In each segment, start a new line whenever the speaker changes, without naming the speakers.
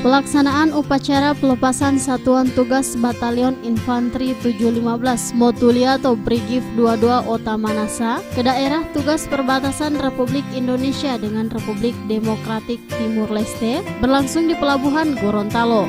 Pelaksanaan upacara pelepasan Satuan Tugas Batalion Infanteri 715 Motulia atau Brigif 22 Otamanasa ke daerah tugas perbatasan Republik Indonesia dengan Republik Demokratik Timur Leste berlangsung di Pelabuhan Gorontalo.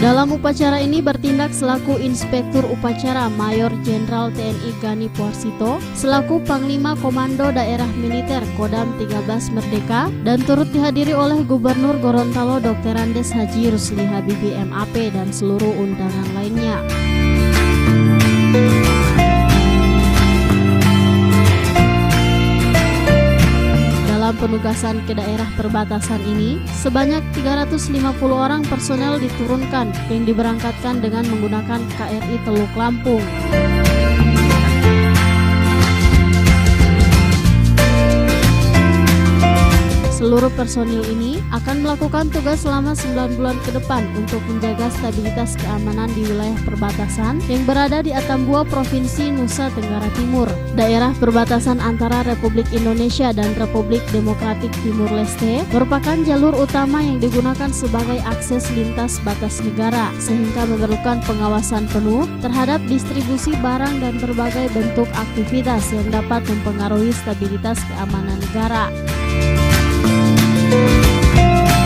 Dalam upacara ini bertindak selaku Inspektur Upacara Mayor Jenderal TNI Gani Puarsito, selaku Panglima Komando Daerah Militer Kodam 13 Merdeka, dan turut dihadiri oleh Gubernur Gorontalo Dr. Andes Haji Rusli Habibie MAP dan seluruh undangan lainnya. Dalam penugasan ke daerah perbatasan ini, sebanyak 350 orang personel diturunkan yang diberangkatkan dengan menggunakan KRI Teluk Lampung. Seluruh personil ini akan melakukan tugas selama 9 bulan ke depan untuk menjaga stabilitas keamanan di wilayah perbatasan yang berada di Atambua, Provinsi Nusa Tenggara Timur. Daerah perbatasan antara Republik Indonesia dan Republik Demokratik Timur Leste merupakan jalur utama yang digunakan sebagai akses lintas batas negara, sehingga memerlukan pengawasan penuh terhadap distribusi barang dan berbagai bentuk aktivitas yang dapat mempengaruhi stabilitas keamanan negara.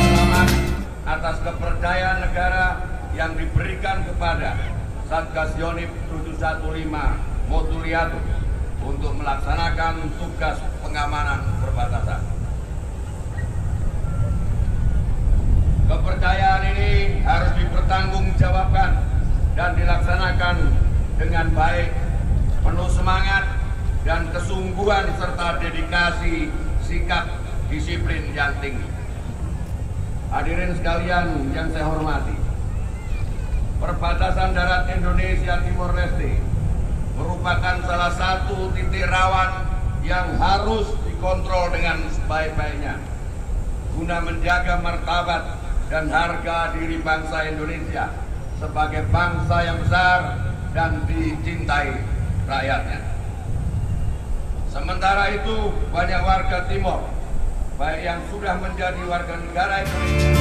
Selamat atas kepercayaan negara yang diberikan kepada Satgas Yonif 715 Motuliatu untuk melaksanakan tugas pengamanan perbatasan. Kepercayaan ini harus dipertanggungjawabkan dan dilaksanakan dengan baik, penuh semangat dan kesungguhan serta dedikasi sikap disiplin yang tinggi. Hadirin sekalian yang saya hormati, perbatasan darat Indonesia Timur Leste merupakan salah satu titik rawan yang harus dikontrol dengan sebaik-baiknya guna menjaga martabat dan harga diri bangsa Indonesia sebagai bangsa yang besar dan dicintai rakyatnya. Sementara itu, banyak warga Timor, baik yang sudah menjadi warga negara Indonesia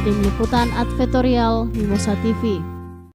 Tim Liputan Advertorial Mimosa TV.